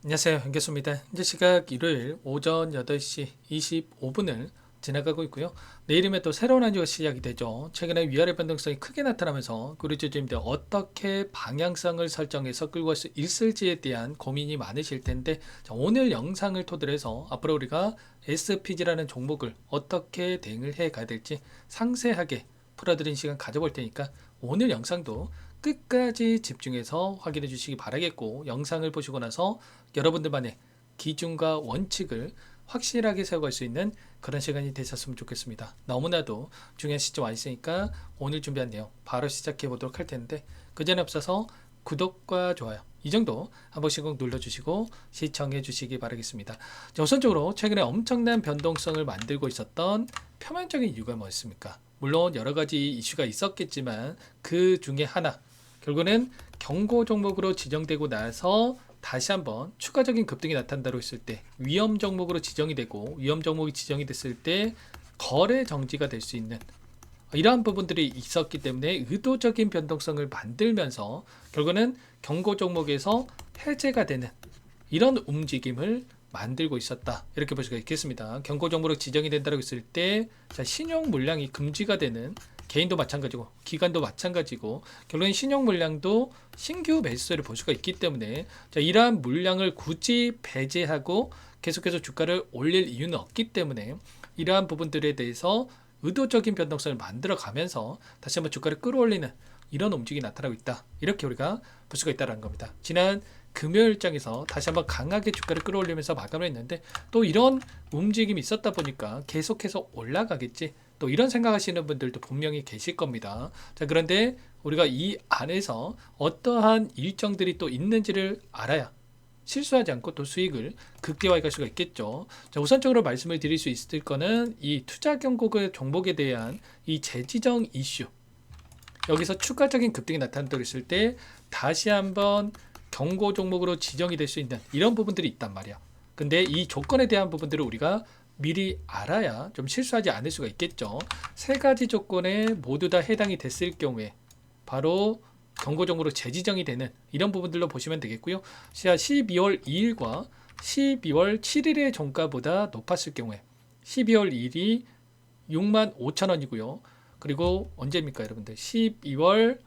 안녕하세요. 현교수입니다. 현재 시각 일요일 오전 8시 25분을 지나가고 있고요. 내일이면 또 새로운 한 주가 시작이 되죠. 최근에 위아래 변동성이 크게 나타나면서 우리 주주님들 어떻게 방향성을 설정해서 끌고 갈 수 있을지에 대한 고민이 많으실 텐데, 자, 오늘 영상을 토대로 해서 앞으로 우리가 SPG라는 종목을 어떻게 대응을 해 가야 될지 상세하게 풀어드린 시간 가져볼 테니까 오늘 영상도 끝까지 집중해서 확인해 주시기 바라겠고, 영상을 보시고 나서 여러분들만의 기준과 원칙을 확실하게 세워갈 수 있는 그런 시간이 되셨으면 좋겠습니다. 너무나도 중요한 시점 와 있으니까 오늘 준비한 내용 바로 시작해 보도록 할 텐데, 그 전에 앞서서 구독과 좋아요 이 정도 한 번씩 꼭 눌러주시고 시청해 주시기 바라겠습니다. 자, 우선적으로 최근에 엄청난 변동성을 만들고 있었던 표면적인 이유가 뭐였습니까? 물론 여러 가지 이슈가 있었겠지만 그 중에 하나, 결국은 경고 종목으로 지정되고 나서 다시 한번 추가적인 급등이 나타난다고 했을 때 위험 종목으로 지정이 되고, 위험 종목이 지정이 됐을 때 거래 정지가 될 수 있는 이러한 부분들이 있었기 때문에 의도적인 변동성을 만들면서 결국은 경고 종목에서 해제가 되는 이런 움직임을 만들고 있었다, 이렇게 볼 수가 있겠습니다. 경고 종목으로 지정이 된다고 했을 때 신용 물량이 금지가 되는, 개인도 마찬가지고 기관도 마찬가지고 결국엔 신용 물량도 신규 매수세를 볼 수가 있기 때문에 이러한 물량을 굳이 배제하고 계속해서 주가를 올릴 이유는 없기 때문에 이러한 부분들에 대해서 의도적인 변동성을 만들어 가면서 다시 한번 주가를 끌어올리는 이런 움직임이 나타나고 있다, 이렇게 우리가 볼 수가 있다는 겁니다. 지난 금요일장에서 다시 한번 강하게 주가를 끌어올리면서 마감을 했는데, 또 이런 움직임이 있었다 보니까 계속해서 올라가겠지, 또 이런 생각하시는 분들도 분명히 계실 겁니다. 자, 그런데 우리가 이 안에서 어떠한 일정들이 또 있는지를 알아야 실수하지 않고 또 수익을 극대화해 갈 수가 있겠죠. 자, 우선적으로 말씀을 드릴 수 있을 거는 이 투자 경고의 종목에 대한 이 재지정 이슈, 여기서 추가적인 급등이 나타난다고 했을 때 다시 한번 경고 종목으로 지정이 될 수 있는 이런 부분들이 있단 말이야. 근데 이 조건에 대한 부분들을 우리가 미리 알아야 좀 실수하지 않을 수가 있겠죠. 세 가지 조건에 모두 다 해당이 됐을 경우에 바로 경고 종목으로 재지정이 되는 이런 부분들로 보시면 되겠고요. 12월 2일과 12월 7일의 종가보다 높았을 경우에 12월 2일이 65,000원이고요. 그리고 언제입니까, 여러분들? 12월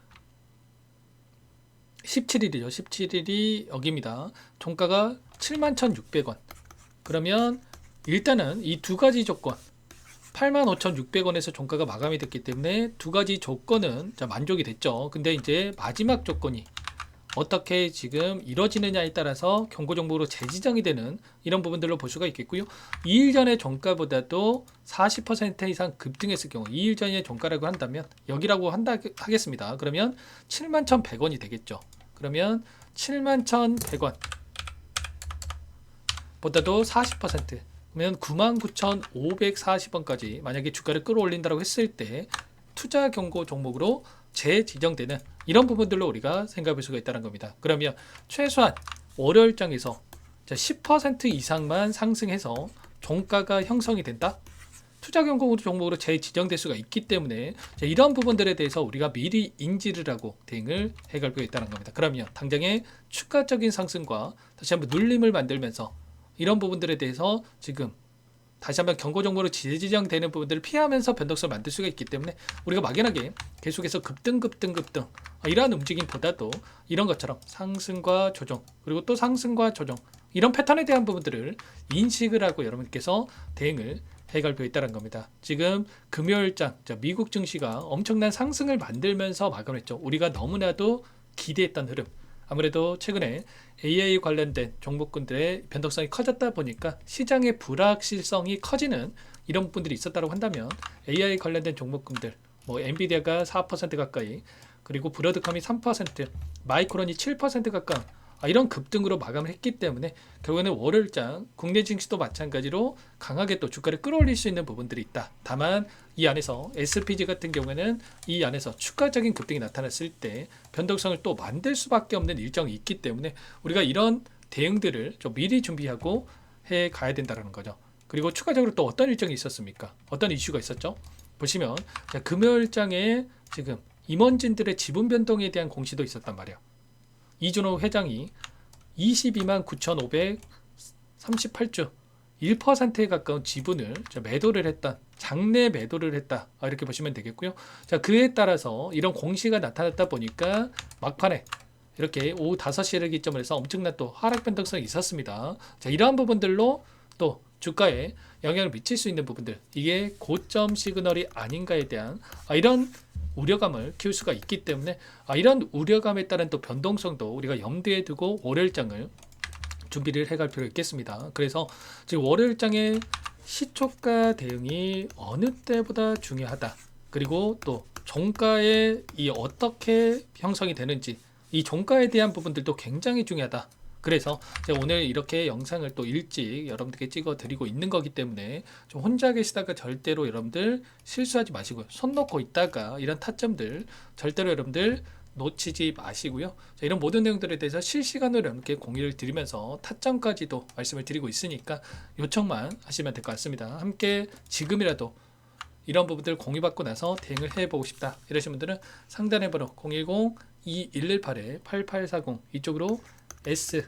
17일이죠. 17일이 여기입니다. 종가가 71,600원. 그러면 일단은 이 두 가지 조건, 85,600원에서 종가가 마감이 됐기 때문에 두 가지 조건은 만족이 됐죠. 근데 이제 마지막 조건이 어떻게 지금 이뤄지느냐에 따라서 경고 종목으로 재지정이 되는 이런 부분들로 볼 수가 있겠고요. 2일 전의 종가보다도 40% 이상 급등했을 경우, 2일 전의 종가라고 한다면 여기라고 하겠습니다. 그러면 71,100원이 되겠죠. 그러면 71,100원 보다도 40%, 그러면 99,540원까지 만약에 주가를 끌어올린다고 했을 때 투자 경고 종목으로 재지정되는 이런 부분들로 우리가 생각해 볼 수가 있다는 겁니다. 그러면 최소한 월요일장에서 10% 이상만 상승해서 종가가 형성이 된다? 투자 경고 종목으로 재지정될 수가 있기 때문에 이런 부분들에 대해서 우리가 미리 인지를 하고 대응을 해갈 필요가 있다는 겁니다. 그러면 당장의 추가적인 상승과 다시 한번 눌림을 만들면서 이런 부분들에 대해서 지금 다시 한번 경고 정보로 재지정되는 부분들을 피하면서 변동성을 만들 수가 있기 때문에 우리가 막연하게 계속해서 급등 이러한 움직임보다도 이런 것처럼 상승과 조정, 그리고 또 상승과 조정, 이런 패턴에 대한 부분들을 인식을 하고 여러분께서 대응을 해갈 필요가 있다는 겁니다. 지금 금요일장 미국 증시가 엄청난 상승을 만들면서 마감했죠. 우리가 너무나도 기대했던 흐름, 아무래도 최근에 AI 관련된 종목군들의 변동성이 커졌다 보니까 시장의 불확실성이 커지는 이런 부분들이 있었다고 한다면 AI 관련된 종목군들, 뭐 엔비디아가 4% 가까이, 그리고 브로드컴이 3%, 마이크론이 7% 가까운 이런 급등으로 마감을 했기 때문에 결국에는 월요일장 국내 증시도 마찬가지로 강하게 또 주가를 끌어올릴 수 있는 부분들이 있다. 다만 이 안에서 SPG 같은 경우에는 이 안에서 추가적인 급등이 나타났을 때 변동성을 또 만들 수밖에 없는 일정이 있기 때문에 우리가 이런 대응들을 좀 미리 준비하고 해 가야 된다는 거죠. 그리고 추가적으로 또 어떤 일정이 있었습니까? 어떤 이슈가 있었죠? 보시면 금요일장에 지금 임원진들의 지분 변동에 대한 공시도 있었단 말이에요. 이준호 회장이 22만 9,538주 1%에 가까운 지분을 매도를 했다. 장내 매도를 했다. 이렇게 보시면 되겠고요. 자, 그에 따라서 이런 공시가 나타났다 보니까 막판에 이렇게 오후 5시를 기점으로 해서 엄청난 또 하락 변동성이 있었습니다. 자, 이러한 부분들로 또 주가에 영향을 미칠 수 있는 부분들, 이게 고점 시그널이 아닌가에 대한 이런 우려감을 키울 수가 있기 때문에 이런 우려감에 따른 또 변동성도 우리가 염두에 두고 월요일장을 준비를 해갈 필요가 있겠습니다. 그래서 지금 월요일장의 시초가 대응이 어느 때보다 중요하다. 그리고 또 종가에 이 어떻게 형성이 되는지, 이 종가에 대한 부분들도 굉장히 중요하다. 그래서 제가 오늘 이렇게 영상을 또 일찍 여러분들께 찍어 드리고 있는 거기 때문에 좀 혼자 계시다가 절대로 여러분들 실수하지 마시고요. 손 놓고 있다가 이런 타점들 절대로 여러분들 놓치지 마시고요. 자, 이런 모든 내용들에 대해서 실시간으로 여러분께 공유를 드리면서 타점까지도 말씀을 드리고 있으니까 요청만 하시면 될 것 같습니다. 함께 지금이라도 이런 부분들 공유받고 나서 대응을 해보고 싶다 이러신 분들은 상단의 번호 010-2118-8840 이쪽으로 S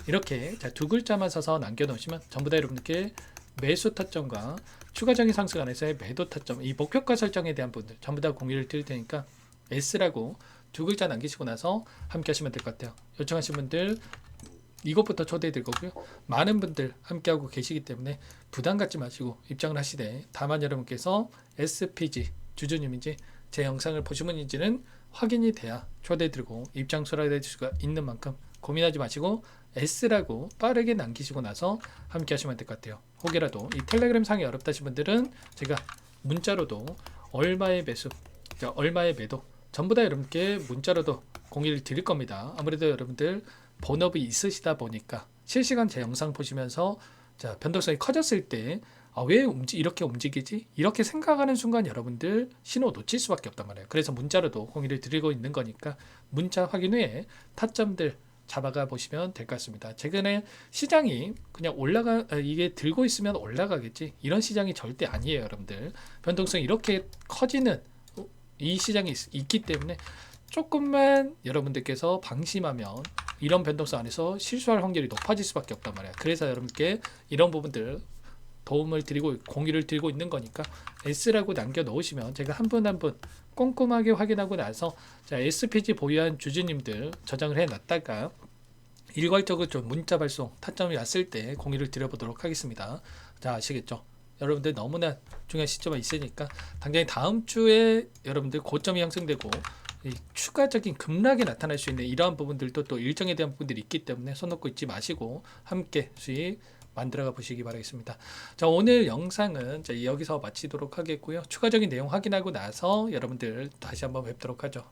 이렇게 두 글자만 써서 남겨놓으시면 전부 다 여러분께 매수 타점과 추가적인 상승 안에서의 매도 타점, 이 목표가 설정에 대한 부분들 전부 다 공유를 드릴 테니까 S라고 두 글자 남기시고 나서 함께 하시면 될 것 같아요. 요청하신 분들 이것부터 초대해 드릴 거고요. 많은 분들 함께하고 계시기 때문에 부담 갖지 마시고 입장을 하시되, 다만 여러분께서 SPG 주주님인지 제 영상을 보신 분인지는 확인이 돼야 초대해 드리고 입장 수락해 줄 수가 있는 만큼 고민하지 마시고 S라고 빠르게 남기시고 나서 함께 하시면 될 것 같아요. 혹여라도 이 텔레그램 상이 어렵다 하신 분들은 제가 문자로도 얼마의 매수, 얼마의 매도 전부 다 여러분께 문자로도 공유를 드릴 겁니다. 아무래도 여러분들 본업이 있으시다 보니까 실시간 제 영상 보시면서 변동성이 커졌을 때 왜 이렇게 움직이지? 이렇게 생각하는 순간 여러분들 신호 놓칠 수밖에 없단 말이에요. 그래서 문자로도 공유를 드리고 있는 거니까 문자 확인 후에 타점들 잡아가 보시면 될 것 같습니다. 최근에 시장이 그냥 이게 들고 있으면 올라가겠지, 이런 시장이 절대 아니에요. 여러분들 변동성이 이렇게 커지는 이 시장이 있기 때문에 조금만 여러분들께서 방심하면 이런 변동성 안에서 실수할 확률이 높아질 수밖에 없단 말이에요. 그래서 여러분께 이런 부분들 도움을 드리고 공유를 드리고 있는 거니까 S라고 남겨 놓으시면 제가 한 분 한 분 꼼꼼하게 확인하고 나서 SPG 보유한 주주님들 저장을 해 놨다가 일괄적으로 좀 문자 발송 타점이 왔을 때 공유를 드려보도록 하겠습니다. 자, 아시겠죠? 여러분들 너무나 중요한 시점이 있으니까 당장 다음 주에 여러분들 고점이 형성되고 추가적인 급락이 나타날 수 있는 이러한 부분들도 또 일정에 대한 부분들이 있기 때문에 손 놓고 있지 마시고 함께 수익 만들어가 보시기 바라겠습니다. 자, 오늘 영상은 여기서 마치도록 하겠고요. 추가적인 내용 확인하고 나서 여러분들 다시 한번 뵙도록 하죠.